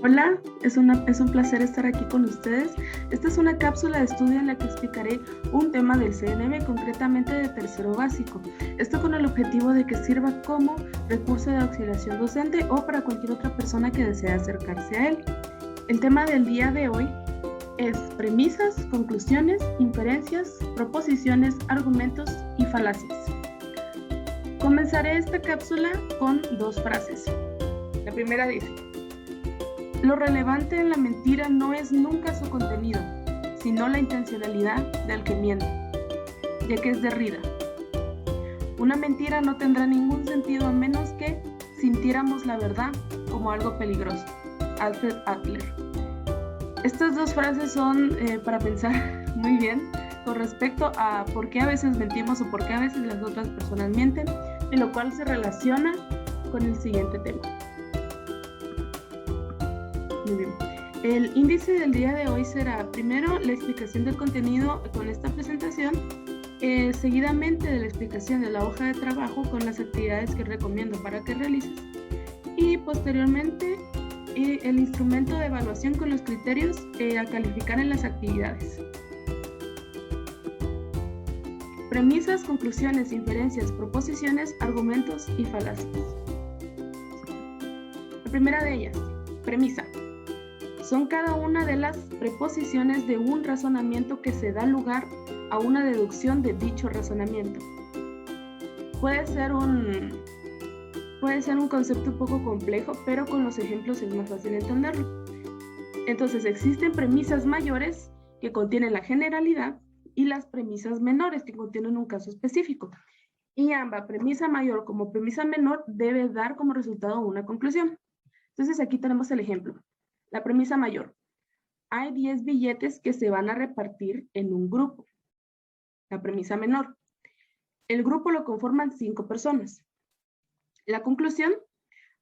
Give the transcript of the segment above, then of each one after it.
Hola, es un placer estar aquí con ustedes. Esta es una cápsula de estudio en la que explicaré un tema del CNB, concretamente de tercero básico. Esto con el objetivo de que sirva como recurso de auxiliación docente o para cualquier otra persona que desee acercarse a él. El tema del día de hoy es premisas, conclusiones, inferencias, proposiciones, argumentos y falacias. Comenzaré esta cápsula con dos frases. La primera dice: lo relevante en la mentira no es nunca su contenido, sino la intencionalidad del que miente, ya que es Derrida. Una mentira no tendrá ningún sentido a menos que sintiéramos la verdad como algo peligroso. Alfred Adler. Estas dos frases son para pensar muy bien con respecto a por qué a veces mentimos o por qué a veces las otras personas mienten, y lo cual se relaciona con el siguiente tema. Muy bien. El índice del día de hoy será primero la explicación del contenido con esta presentación, seguidamente de la explicación de la hoja de trabajo con las actividades que recomiendo para que realices, y posteriormente el instrumento de evaluación con los criterios a calificar en las actividades. Premisas, conclusiones, inferencias, proposiciones, argumentos y falacias. La primera de ellas, premisa. Son cada una de las preposiciones de un razonamiento que se da lugar a una deducción de dicho razonamiento. Puede ser un concepto un poco complejo, pero con los ejemplos es más fácil entenderlo. Entonces, existen premisas mayores que contienen la generalidad y las premisas menores que contienen un caso específico. Y ambas, premisa mayor como premisa menor, debe dar como resultado una conclusión. Entonces, aquí tenemos el ejemplo. La premisa mayor: hay 10 billetes que se van a repartir en un grupo. La premisa menor: el grupo lo conforman 5 personas. La conclusión: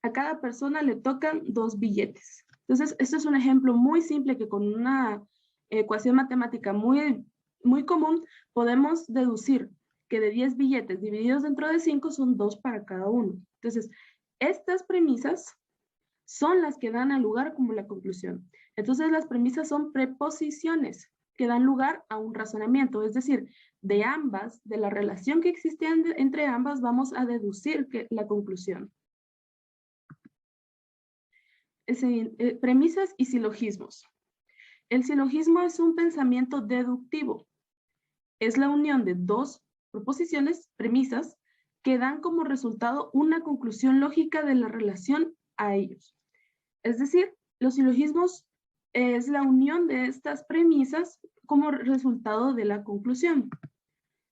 a cada persona le tocan 2 billetes. Entonces, esto es un ejemplo muy simple que con una ecuación matemática muy común podemos deducir que de 10 billetes divididos dentro de 5 son 2 para cada uno. Entonces, estas premisas son las que dan lugar como la conclusión. Entonces, las premisas son preposiciones que dan lugar a un razonamiento, es decir, de ambas, de la relación que existe entre ambas, vamos a deducir la conclusión. Premisas y silogismos. El silogismo es un pensamiento deductivo. Es la unión de dos proposiciones, premisas, que dan como resultado una conclusión lógica de la relación a ellos. Es decir, los silogismos es la unión de estas premisas como resultado de la conclusión.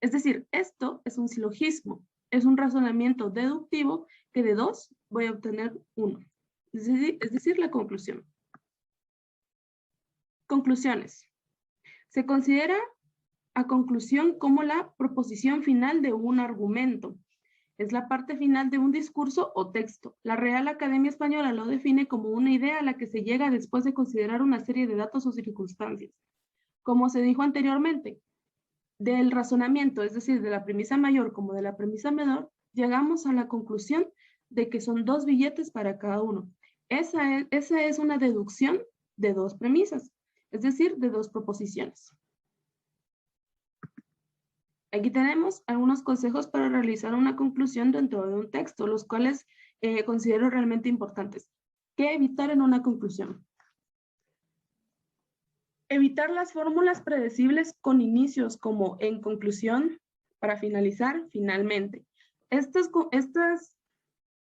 Es decir, esto es un silogismo, es un razonamiento deductivo que de 2 voy a obtener 1. Es decir, la conclusión. Conclusiones. Se considera a conclusión como la proposición final de un argumento. Es la parte final de un discurso o texto. La Real Academia Española lo define como una idea a la que se llega después de considerar una serie de datos o circunstancias. Como se dijo anteriormente, del razonamiento, es decir, de la premisa mayor como de la premisa menor, llegamos a la conclusión de que son 2 billetes para cada uno. Esa es una deducción de 2 premisas, es decir, de 2 proposiciones. Aquí tenemos algunos consejos para realizar una conclusión dentro de un texto, los cuales considero realmente importantes. ¿Qué evitar en una conclusión? Evitar las fórmulas predecibles con inicios como en conclusión, para finalizar, finalmente. Estos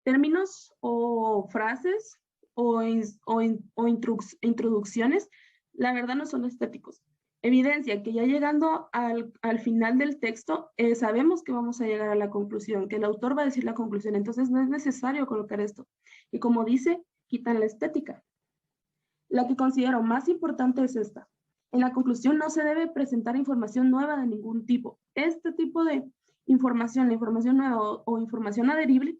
términos o frases o introducciones, la verdad no son estéticos. Evidencia que ya llegando al final del texto, sabemos que vamos a llegar a la conclusión, que el autor va a decir la conclusión, entonces no es necesario colocar esto. Y como dice, quitan la estética. La que considero más importante es esta. En la conclusión no se debe presentar información nueva de ningún tipo. Este tipo de información, la información nueva o información adherible,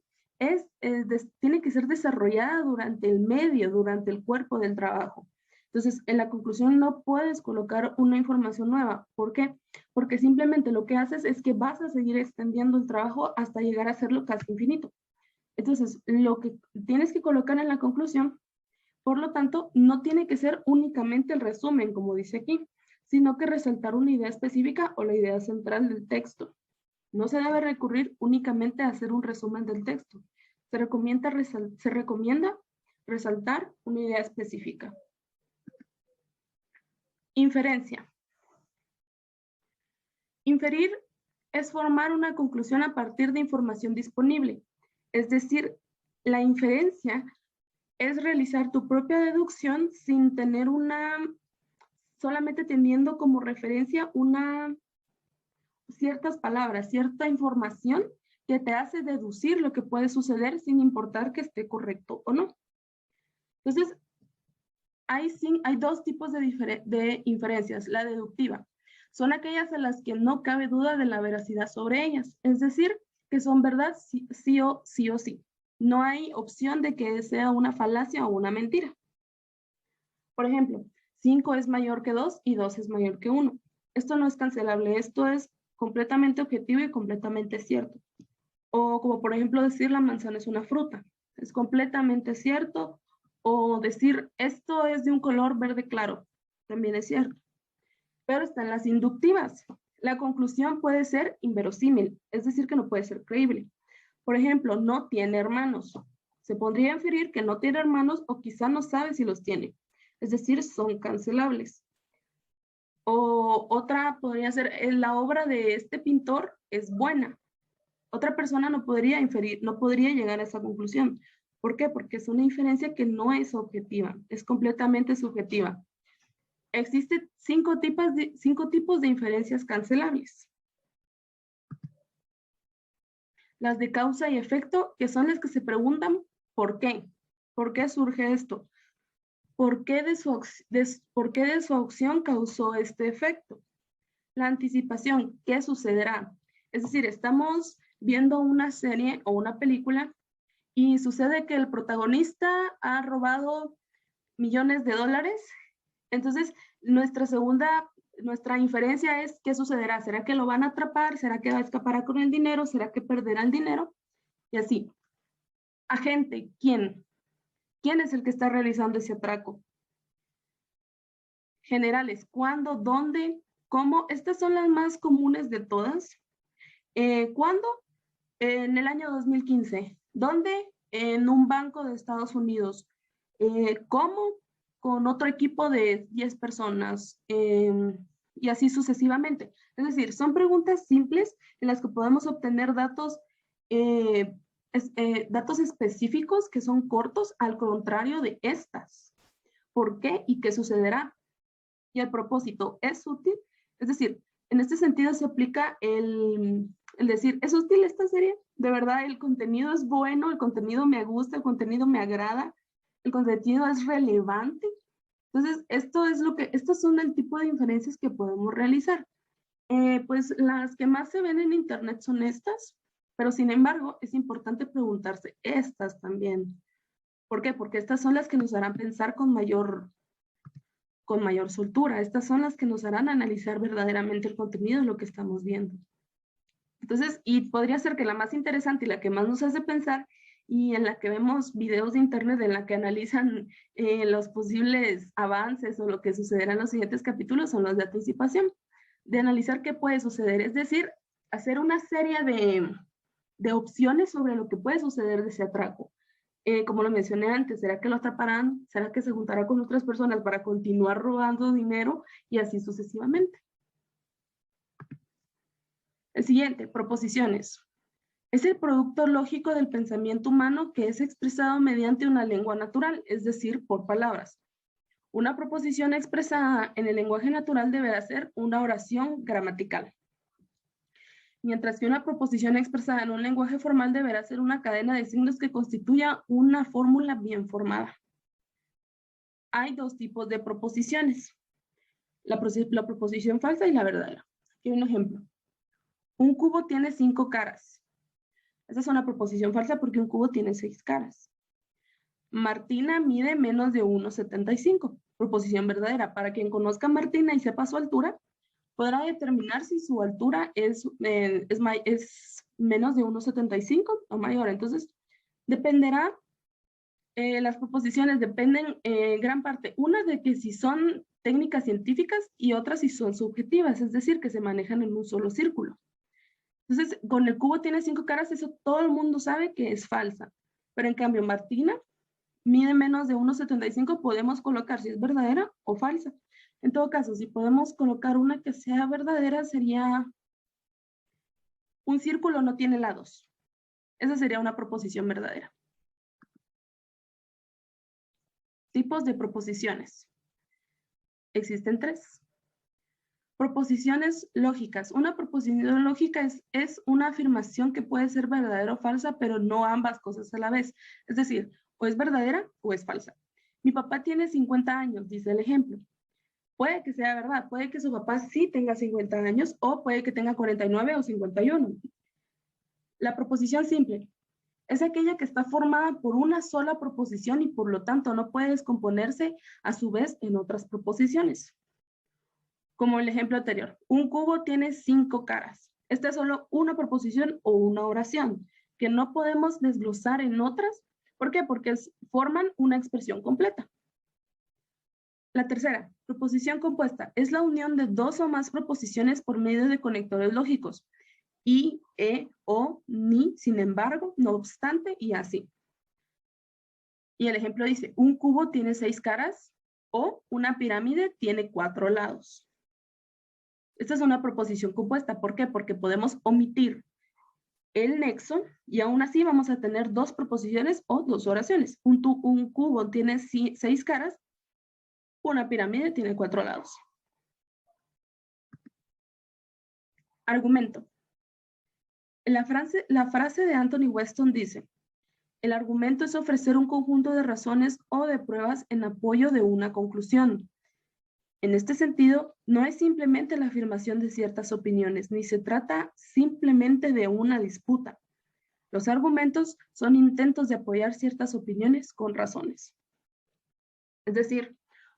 tiene que ser desarrollada durante el medio, durante el cuerpo del trabajo. Entonces, en la conclusión no puedes colocar una información nueva. ¿Por qué? Porque simplemente lo que haces es que vas a seguir extendiendo el trabajo hasta llegar a hacerlo casi infinito. Entonces, lo que tienes que colocar en la conclusión Por lo tanto, no tiene que ser únicamente el resumen, como dice aquí, sino que resaltar una idea específica o la idea central del texto. No se debe recurrir únicamente a hacer un resumen del texto. Se recomienda resaltar una idea específica. Inferencia. Inferir es formar una conclusión a partir de información disponible. Es decir, la inferencia es realizar tu propia deducción sin tener solamente teniendo como referencia ciertas palabras, cierta información que te hace deducir lo que puede suceder sin importar que esté correcto o no. Entonces, hay dos tipos de inferencias. La deductiva son aquellas en las que no cabe duda de la veracidad sobre ellas, es decir, que son verdad sí o sí. No hay opción de que sea una falacia o una mentira. Por ejemplo, 5 es mayor que 2 y 2 es mayor que 1. Esto no es cancelable, esto es completamente objetivo y completamente cierto. O como por ejemplo decir la manzana es una fruta. Es completamente cierto. O decir esto es de un color verde claro. También es cierto. Pero están las inductivas. La conclusión puede ser inverosímil, es decir, que no puede ser creíble. Por ejemplo, no tiene hermanos. Se podría inferir que no tiene hermanos o quizá no sabe si los tiene. Es decir, son cancelables. O otra podría ser, la obra de este pintor es buena. Otra persona no podría inferir, no podría llegar a esa conclusión. ¿Por qué? Porque es una inferencia que no es objetiva, es completamente subjetiva. Existen cinco tipos de inferencias cancelables. Las de causa y efecto, que son las que se preguntan ¿por qué? ¿Por qué surge esto? ¿Por qué de su acción causó este efecto? La anticipación, ¿qué sucederá? Es decir, estamos viendo una serie o una película y sucede que el protagonista ha robado millones de dólares. Entonces, nuestra inferencia es ¿qué sucederá? ¿Será que lo van a atrapar? ¿Será que va a escapar con el dinero? ¿Será que perderá el dinero? Y así. Agente, ¿quién? ¿Quién es el que está realizando ese atraco? Generales, ¿cuándo? ¿Dónde? ¿Cómo? Estas son las más comunes de todas. ¿Cuándo? En el año 2015. ¿Dónde? En un banco de Estados Unidos. ¿Cómo? Con otro equipo de 10 personas. Y así sucesivamente. Es decir, son preguntas simples en las que podemos obtener datos específicos que son cortos, al contrario de estas. ¿Por qué y qué sucederá? Y el propósito, ¿es útil? Es decir, en este sentido se aplica el decir, ¿es útil esta serie? De verdad, el contenido es bueno, el contenido me gusta, el contenido me agrada, el contenido es relevante. Entonces, estos son el tipo de inferencias que podemos realizar. Pues las que más se ven en Internet son estas, pero sin embargo, es importante preguntarse estas también. ¿Por qué? Porque estas son las que nos harán pensar con mayor soltura. Estas son las que nos harán analizar verdaderamente el contenido de lo que estamos viendo. Entonces, y podría ser que la más interesante y la que más nos hace pensar y en la que vemos videos de internet en la que analizan los posibles avances o lo que sucederá en los siguientes capítulos son los de anticipación, de analizar qué puede suceder, es decir, hacer una serie de opciones sobre lo que puede suceder de ese atraco. Como lo mencioné antes, ¿será que lo atraparán? ¿Será que se juntará con otras personas para continuar robando dinero? Y así sucesivamente. El siguiente, proposiciones. Es el producto lógico del pensamiento humano que es expresado mediante una lengua natural, es decir, por palabras. Una proposición expresada en el lenguaje natural deberá ser una oración gramatical. Mientras que una proposición expresada en un lenguaje formal deberá ser una cadena de signos que constituya una fórmula bien formada. Hay dos tipos de proposiciones, la proposición falsa y la verdadera. Aquí un ejemplo. Un cubo tiene 5 caras. Esa es una proposición falsa porque un cubo tiene 6 caras. Martina mide menos de 1,75. Proposición verdadera. Para quien conozca a Martina y sepa su altura, podrá determinar si su altura es menos de 1,75 o mayor. Entonces, dependerá las proposiciones dependen en gran parte, una de que si son técnicas científicas y otras si son subjetivas, es decir, que se manejan en un solo círculo. Entonces, con el cubo tiene 5 caras, eso todo el mundo sabe que es falsa. Pero en cambio, Martina mide menos de 1,75, podemos colocar si es verdadera o falsa. En todo caso, si podemos colocar una que sea verdadera, sería un círculo no tiene lados. Esa sería una proposición verdadera. Tipos de proposiciones. Existen 3. Proposiciones lógicas. Una proposición lógica es una afirmación que puede ser verdadera o falsa, pero no ambas cosas a la vez. Es decir, o es verdadera o es falsa. Mi papá tiene 50 años, dice el ejemplo. Puede que sea verdad, puede que su papá sí tenga 50 años o puede que tenga 49 o 51. La proposición simple es aquella que está formada por una sola proposición y por lo tanto no puede descomponerse a su vez en otras proposiciones. Como el ejemplo anterior, un cubo tiene 5 caras. Esta es solo una proposición o una oración que no podemos desglosar en otras. ¿Por qué? Porque forman una expresión completa. La tercera, proposición compuesta, es la unión de 2 o más proposiciones por medio de conectores lógicos. Y, o, ni, sin embargo, no obstante y así. Y el ejemplo dice, un cubo tiene 6 caras o una pirámide tiene 4 lados. Esta es una proposición compuesta. ¿Por qué? Porque podemos omitir el nexo y aún así vamos a tener 2 proposiciones o 2 oraciones. Un cubo tiene 6 caras, una pirámide tiene 4 lados. Argumento. La frase de Anthony Weston dice, el argumento es ofrecer un conjunto de razones o de pruebas en apoyo de una conclusión. En este sentido, no es simplemente la afirmación de ciertas opiniones, ni se trata simplemente de una disputa. Los argumentos son intentos de apoyar ciertas opiniones con razones. Es decir,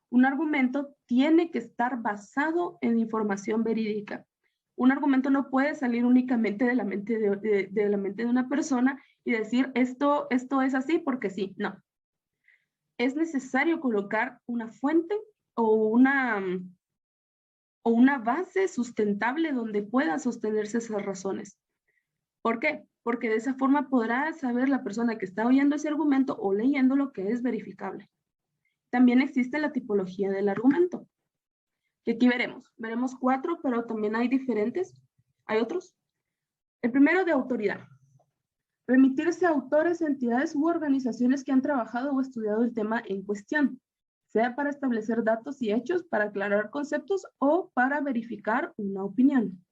un argumento tiene que estar basado en información verídica. Un argumento no puede salir únicamente de la mente de una persona y decir esto es así porque sí. No. Es necesario colocar una fuente o una base sustentable donde puedan sostenerse esas razones. ¿Por qué? Porque de esa forma podrá saber la persona que está oyendo ese argumento o leyendo lo que es verificable. También existe la tipología del argumento. Que aquí veremos 4, pero también hay diferentes, hay otros. El primero de autoridad. Remitirse a autores, entidades u organizaciones que han trabajado o estudiado el tema en cuestión, sea para establecer datos y hechos, para aclarar conceptos o para verificar una opinión.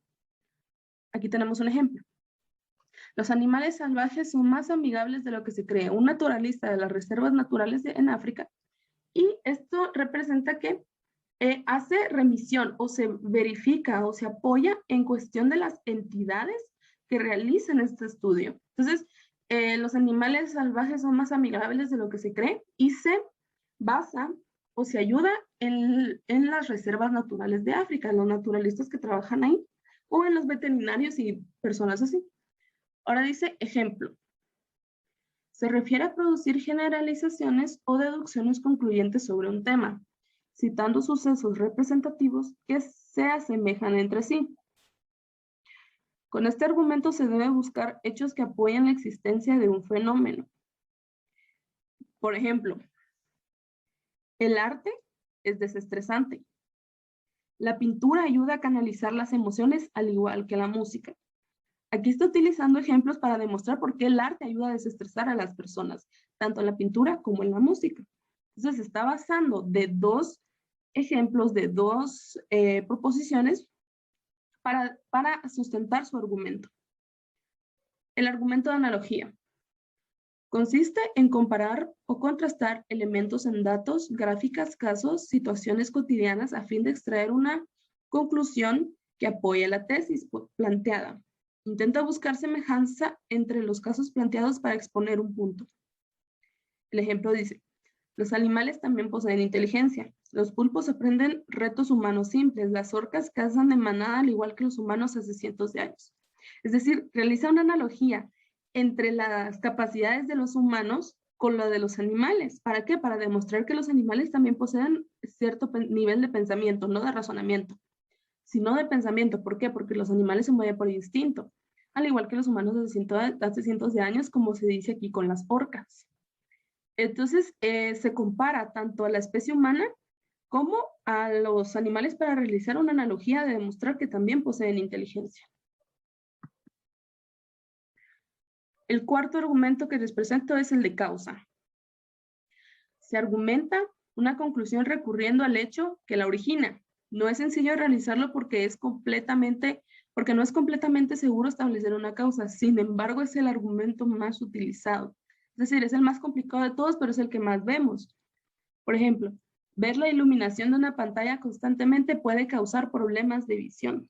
Aquí tenemos un ejemplo. Los animales salvajes son más amigables de lo que se cree. Un naturalista de las reservas naturales en África. Y esto representa que hace remisión o se verifica o se apoya en cuestión de las entidades que realizan este estudio. Entonces, los animales salvajes son más amigables de lo que se cree y se basa o se ayuda en las reservas naturales de África, en los naturalistas que trabajan ahí, o en los veterinarios y personas así. Ahora dice ejemplo. Se refiere a producir generalizaciones o deducciones concluyentes sobre un tema, citando sucesos representativos que se asemejan entre sí. Con este argumento se debe buscar hechos que apoyen la existencia de un fenómeno. Por ejemplo, el arte es desestresante. La pintura ayuda a canalizar las emociones al igual que la música. Aquí está utilizando ejemplos para demostrar por qué el arte ayuda a desestresar a las personas, tanto en la pintura como en la música. Entonces, se está basando de 2 ejemplos, de 2 proposiciones para sustentar su argumento. El argumento de analogía. Consiste en comparar o contrastar elementos en datos, gráficas, casos, situaciones cotidianas a fin de extraer una conclusión que apoye la tesis planteada. Intenta buscar semejanza entre los casos planteados para exponer un punto. El ejemplo dice, los animales también poseen inteligencia. Los pulpos aprenden retos humanos simples. Las orcas cazan de manada al igual que los humanos hace cientos de años. Es decir, realiza una analogía entre las capacidades de los humanos con la de los animales. ¿Para qué? Para demostrar que los animales también poseen cierto nivel de pensamiento, no de razonamiento, sino de pensamiento. ¿Por qué? Porque los animales se mueven por instinto, al igual que los humanos hace cientos de años, como se dice aquí con las orcas. Entonces, se compara tanto a la especie humana como a los animales para realizar una analogía de demostrar que también poseen inteligencia. El cuarto argumento que les presento es el de causa. Se argumenta una conclusión recurriendo al hecho que la origina. No es sencillo realizarlo porque no es completamente seguro establecer una causa. Sin embargo, es el argumento más utilizado. Es decir, es el más complicado de todos, pero es el que más vemos. Por ejemplo, ver la iluminación de una pantalla constantemente puede causar problemas de visión.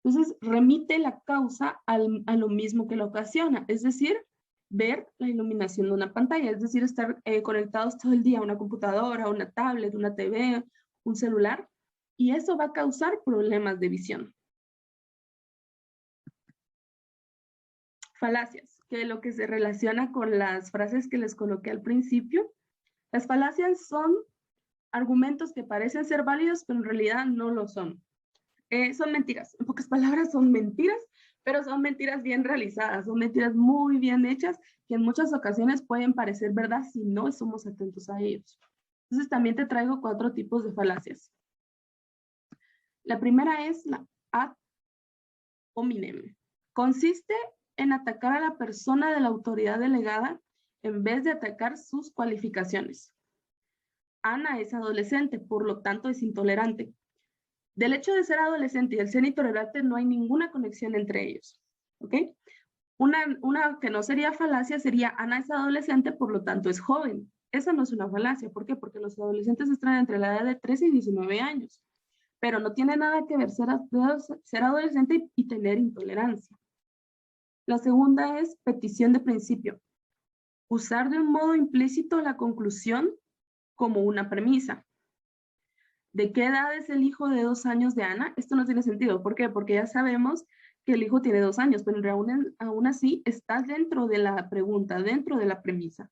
Entonces, remite la causa a lo mismo que la ocasiona, es decir, ver la iluminación de una pantalla, es decir, estar conectados todo el día a una computadora, una tablet, una TV, un celular, y eso va a causar problemas de visión. Falacias, que es lo que se relaciona con las frases que les coloqué al principio. Las falacias son argumentos que parecen ser válidos, pero en realidad no lo son. Son mentiras, en pocas palabras son mentiras, pero son mentiras bien realizadas, son mentiras muy bien hechas, que en muchas ocasiones pueden parecer verdad si no somos atentos a ellos. Entonces también te traigo 4 tipos de falacias. La primera es la ad hominem. Consiste en atacar a la persona de la autoridad delegada en vez de atacar sus cualificaciones. Ana es adolescente, por lo tanto es intolerante. Del hecho de ser adolescente y el ser intolerante no hay ninguna conexión entre ellos, ¿ok? Una que no sería falacia sería Ana es adolescente, por lo tanto es joven. Esa no es una falacia, ¿por qué? Porque los adolescentes están entre la edad de 13 y 19 años, pero no tiene nada que ver ser adolescente y tener intolerancia. La segunda es petición de principio. Usar de un modo implícito la conclusión como una premisa. ¿De qué edad es el hijo de 2 años de Ana? Esto no tiene sentido. ¿Por qué? Porque ya sabemos que el hijo tiene 2 años, pero aún así está dentro de la pregunta, dentro de la premisa.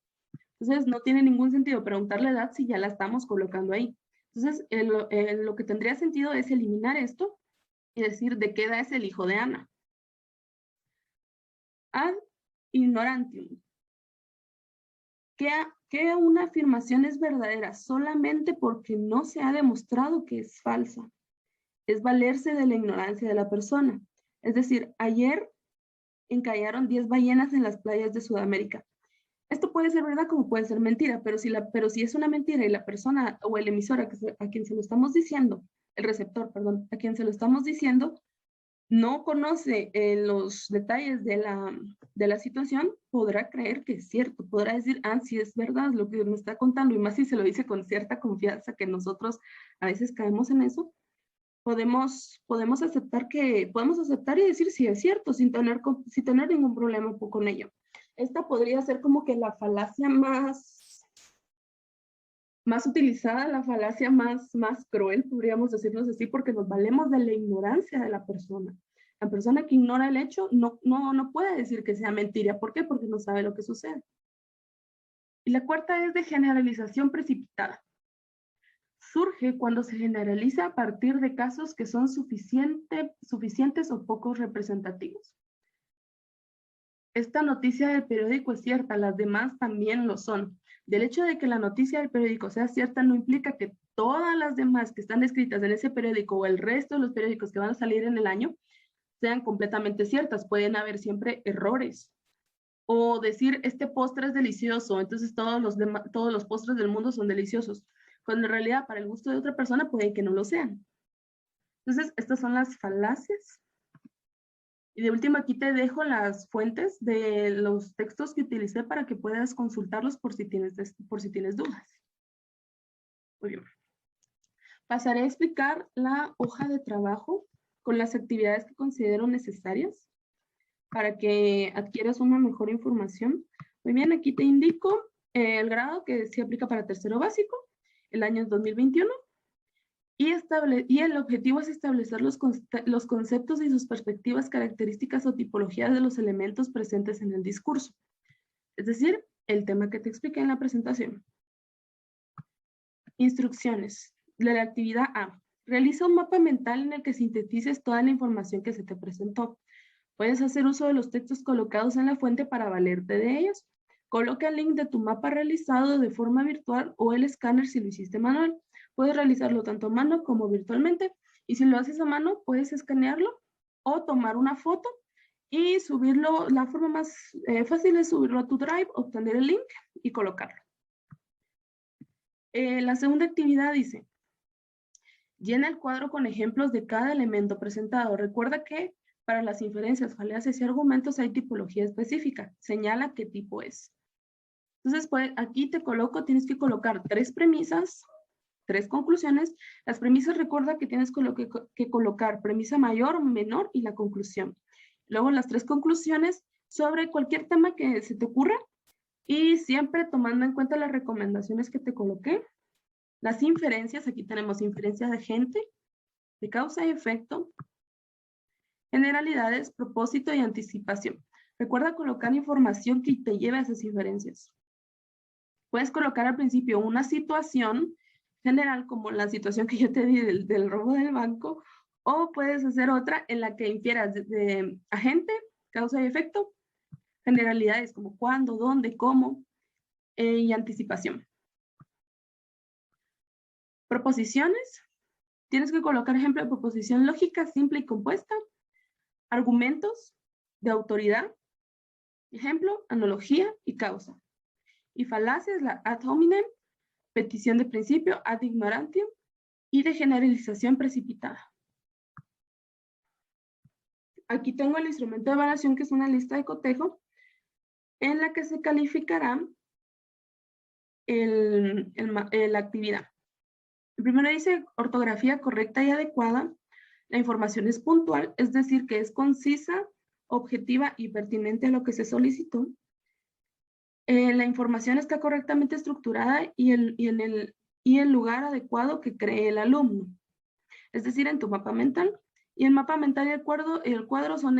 Entonces no tiene ningún sentido preguntar la edad si ya la estamos colocando ahí. Entonces lo que tendría sentido es eliminar esto y decir de qué edad es el hijo de Ana. Ad ignorantium. Que una afirmación es verdadera solamente porque no se ha demostrado que es falsa. Es valerse de la ignorancia de la persona. Es decir, ayer encallaron 10 ballenas en las playas de Sudamérica. Esto puede ser verdad como puede ser mentira, pero si es una mentira y la persona o el emisor a quien se lo estamos diciendo, el receptor, perdón, a quien se lo estamos diciendo, no conoce los detalles de la situación, podrá creer que es cierto, podrá decir, sí es verdad lo que me está contando, y más si se lo dice con cierta confianza, que nosotros a veces caemos en eso, podemos aceptar y decir si es cierto, sin tener ningún problema con ello. Esta podría ser como que la falacia más utilizada, la falacia más cruel, podríamos decirnos así, porque nos valemos de la ignorancia de la persona. La persona que ignora el hecho no puede decir que sea mentira. ¿Por qué? Porque no sabe lo que sucede. Y la cuarta es de generalización precipitada. Surge cuando se generaliza a partir de casos que son suficientes o pocos representativos. Esta noticia del periódico es cierta, las demás también lo son. Del hecho de que la noticia del periódico sea cierta no implica que todas las demás que están escritas en ese periódico o el resto de los periódicos que van a salir en el año sean completamente ciertas. Pueden haber siempre errores. O decir, este postre es delicioso, entonces todos los postres del mundo son deliciosos, cuando en realidad para el gusto de otra persona puede que no lo sean. Entonces, estas son las falacias. Y de último aquí te dejo las fuentes de los textos que utilicé para que puedas consultarlos por si tienes dudas. Muy bien. Pasaré a explicar la hoja de trabajo con las actividades que considero necesarias para que adquieras una mejor información. Muy bien, aquí te indico el grado que se aplica para tercero básico, el año es 2021. Y el objetivo es establecer los conceptos y sus perspectivas, características o tipologías de los elementos presentes en el discurso. Es decir, el tema que te expliqué en la presentación. Instrucciones de la actividad A. Realiza un mapa mental en el que sintetices toda la información que se te presentó. Puedes hacer uso de los textos colocados en la fuente para valerte de ellos. Coloca el link de tu mapa realizado de forma virtual o el escáner si lo hiciste manual. Puedes realizarlo tanto a mano como virtualmente. Y si lo haces a mano, puedes escanearlo o tomar una foto y subirlo. La forma más fácil es subirlo a tu Drive, obtener el link y colocarlo. La segunda actividad dice, llena el cuadro con ejemplos de cada elemento presentado. Recuerda que para las inferencias, falacias y argumentos hay tipología específica. Señala qué tipo es. Entonces, pues, aquí tienes que colocar 3 premisas, 3 conclusiones. Las premisas, recuerda que tienes que colocar premisa mayor, menor y la conclusión. Luego las 3 conclusiones sobre cualquier tema que se te ocurra y siempre tomando en cuenta las recomendaciones que te coloqué. Las inferencias, aquí tenemos inferencia de agente, de causa y efecto, generalidades, propósito y anticipación. Recuerda colocar información que te lleve a esas inferencias. Puedes colocar al principio una situación general, como la situación que yo te di del robo del banco, o puedes hacer otra en la que infieras de agente, causa y efecto, generalidades como cuándo, dónde, cómo, y anticipación. Proposiciones. Tienes que colocar ejemplo de proposición lógica, simple y compuesta. Argumentos de autoridad. Ejemplo, analogía y causa. Y falacias, la ad hominem, petición de principio, ad ignorantium, y de generalización precipitada. Aquí tengo el instrumento de evaluación, que es una lista de cotejo, en la que se calificará la actividad. El primero dice ortografía correcta y adecuada. La información es puntual, es decir, que es concisa, objetiva y pertinente a lo que se solicitó. La información está correctamente estructurada y el lugar adecuado que cree el alumno. Es decir, en tu mapa mental. Y el mapa mental y el cuadro son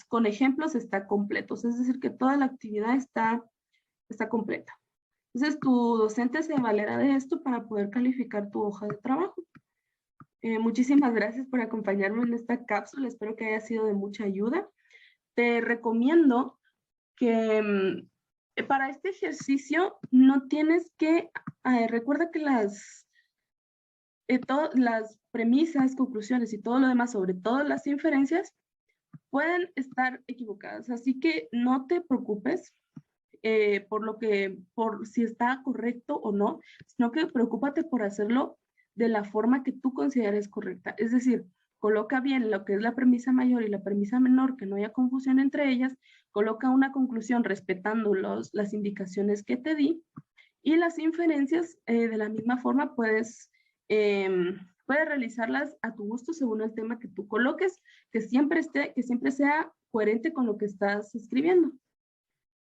con ejemplos está completos. Es decir, que toda la actividad está completa. Entonces, tu docente se valerá de esto para poder calificar tu hoja de trabajo. Muchísimas gracias por acompañarme en esta cápsula. Espero que haya sido de mucha ayuda. Te recomiendo que para este ejercicio no tienes que... recuerda que las premisas, conclusiones y todo lo demás, sobre todo las inferencias, pueden estar equivocadas. Así que no te preocupes por si está correcto o no, sino que preocúpate por hacerlo de la forma que tú consideres correcta. Es decir, coloca bien lo que es la premisa mayor y la premisa menor, que no haya confusión entre ellas, coloca una conclusión respetando las indicaciones que te di, y las inferencias de la misma forma puedes realizarlas a tu gusto según el tema que tú coloques, que siempre sea coherente con lo que estás escribiendo.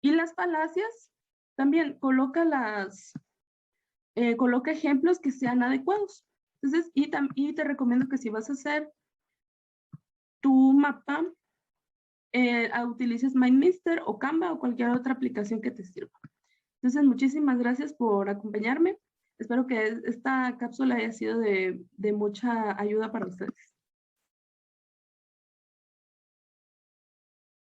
Y las falacias, también coloca ejemplos que sean adecuados. Entonces, y te recomiendo que si vas a hacer tu mapa, utilices MindMeister o Canva o cualquier otra aplicación que te sirva. Entonces, muchísimas gracias por acompañarme. Espero que esta cápsula haya sido de mucha ayuda para ustedes.